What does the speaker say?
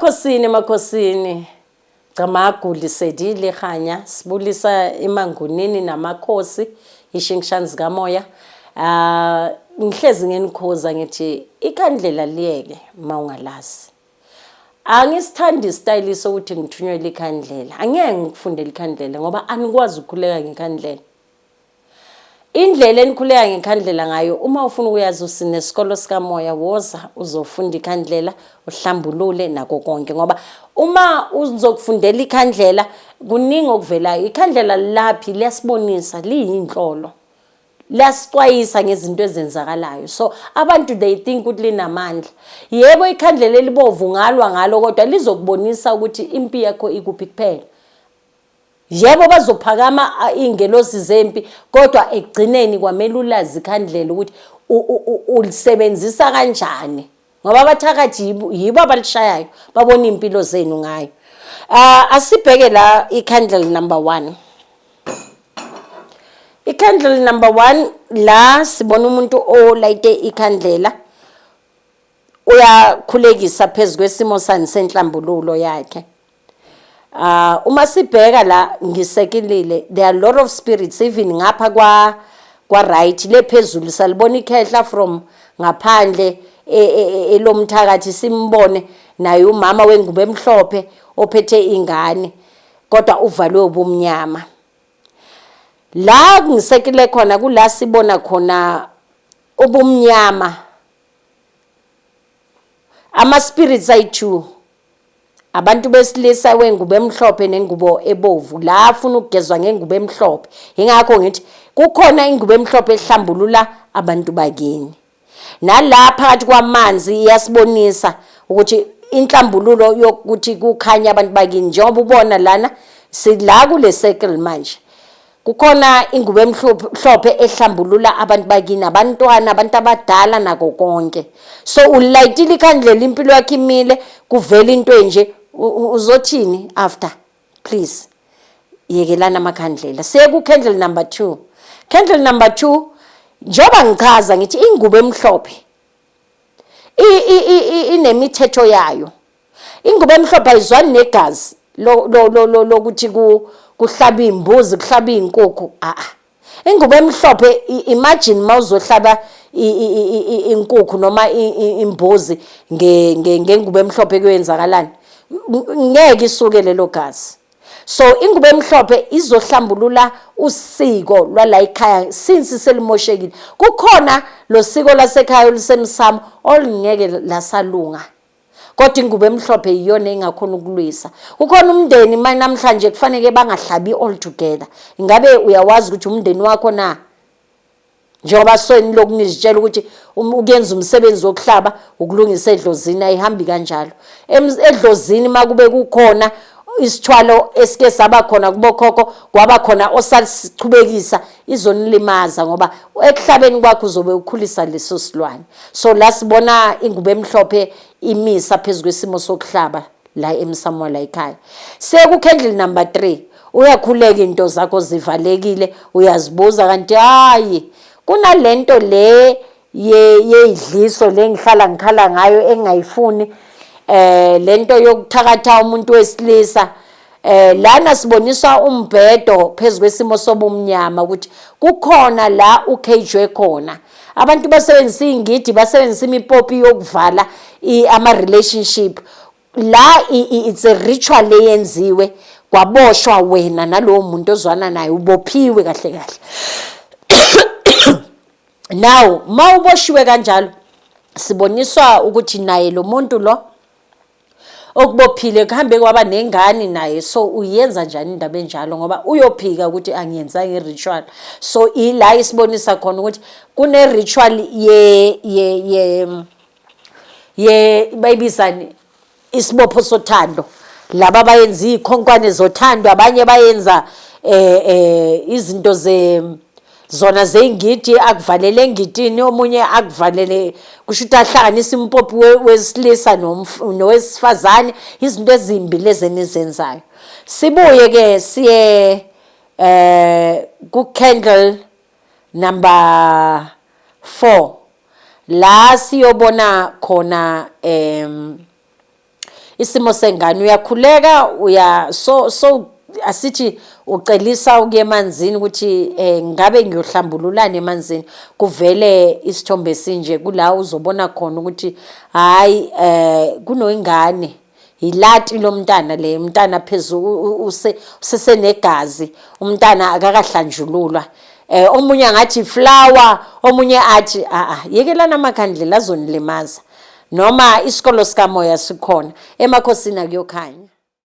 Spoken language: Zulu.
Emakhosini Gamaguli sedile khanya sibulisa emangunini namakhosi ishingshani zikamoya ngihlezi ngenikhoza ngithi ikhandlela liyeke mawungalazi angisithandi style sokuthi ngithunyelwe ikhandlela angeke ngikufundele ikhandlela ngoba anikwazi ukukhuleka ngekhandlela indlela enikhuleka ngekhandlela ngayo uma ufuna ukuyazi usinesikolo sikamoya woza uzofunda ikhandlela uhlambulule nako konke ngoba uma uzokufundela ikhandlela kuningi okuvelayo ikhandlela laphi liyasibonisa liyinhlolo lasixwayisa ngezinto ezenzakalayo so abantu they think ukuthi linamandla yebo ikhandlela elibovu ngalwa ngalo kodwa lizokubonisa ukuthi impi yakho ikuphi kuphela yebo bazophakama ingelosi zempi kodwa ekugcineni kwamele ulazi ikhandlela ukuthi ulisebenzisa kanjani ngoba abathakathi yibo abalishayayo babona impilo zenu ngayo asibheke la ikhandlela number 1 ikhandlela number 1 la sibona umuntu olayite ikhandlela uyakhulekisa phezulu kwesimo sani senhlambululo yakhe uma sibheka la ngisekilile there are a lot of spirits even ngapha kwa right lephezulu salibona ikhehla from ngaphandle elomthakathi simbone naye umama wengubo emhlophe ophethe ingane kodwa uvalwe ubumnyama la ngisekile khona kula sibona khona ubumnyama ama spirits ayi2 abantu besilisa wengubo emhlophe nengubo ebovu la afuna ukugezwa ngengubo emhlophe ingakho ngithi kukhona ingubo emhlophe ehlambulula abantu bakini nalapha phakathi kwamanzi iyasibonisa ukuthi inhlambululo yokuthi kukhanya abantu bakini njengoba ubona lana sila kule circle manje kukhona ingubo emhlophe ehlambulula abantu bakini abantwana abantu abadala nako konke so ulayitile ikhandlela impilo yakhe imile kuvela into enje uzothini after please yekelana amakhandlela siye ku candle number 2 candle number 2 njoba ngichaza ngithi ingubo emhlophe inemithetho yayo ingubo emhlophe ayizwani negazi lokuthi kuhlaba imbuzi kuhlaba inkukhu ingubo emhlophe imagine mawuzohlaba inkukhu noma imbuzi ngengubo emhlophe kuyenzakalani ngeke isuke lelo gazi so ingubo emhlophe izohlambulula usiko lwala ekhaya since selimoshekile kukhona lo siko lasekhaya olisemsamo olingeke lasalunga kodwa ingubo emhlophe iyona engakhona ukulwisa kukhona umndeni manje namhlanje kufanele bangahlabi all together ingabe uyawazi ukuthi umndeni wakho na njengoba sweni lokungizitshela ukuthi ukuyenza umsebenzi wokuhlaba ukulungisa edlozini ayihambi kanjalo edlozini makube kukhona isithwalo esike saba khona kubokhokho kwaba khona osasichubekisa izonilimaza ngoba ekuhlabeni kwakho uzobe ukhulisa leso silwane so la sibona ingubo emhlophe imisa phezulu kwesimo sokuhlaba la emsamo la ekhaya seku candle number 3 uyakhuleka into zakho zivalekile uyazibuza kanti hayi kunalento le yeyidliso lengikhala ngayo engayifuni lento yokuthakatha umuntu wesilisa lana siboniswa umbhedo phezulu kwesimo sobumnyama ukuthi kukhona la ukhejwe khona abantu basebenzisa ingidi basebenzisa imipopi yokuvala ama relationship la it's a ritual eyenziwe kwaboshwa wena nalowo muntu ozwana naye ubophiwe kahle kahle now mawuboshiwe kanjalo siboniswa ukuthi naye lo muntu lo okubophile kuhambe kwaba nengane naye so uyenza njani indaba enjalo ngoba uyophika ukuthi angiyenza ngeritual so ila isibonisa khona ukuthi kune ritual ye bayibizani isibopho sothando laba bayenza ikhonkwane zothando abanye bayenza izinto zona zeingidi akuvalele engidini omunye akuvalele kusho ukuthi ahlanganisa impophi wesilisa nowesifazane izinto ezimbi lezenizenzayo sibuye ke siye ku candle number 4 la siyobona khona isimo sengane uyakhuleka so asithi ucelisa ukuya emanzini ukuthi ngabe ngiyohlambululana emanzini kuvele isithombe esinje kula uzobona khona ukuthi hayi kunoyingane ilati lomntana le mntana phezulu usesenegazi umntana akakahlanjululwa omunye ngathi flower omunye athi yekelana amakhandlela azonilimaza noma isikolo sikamoya sikhona emakhosini akuyokhanya.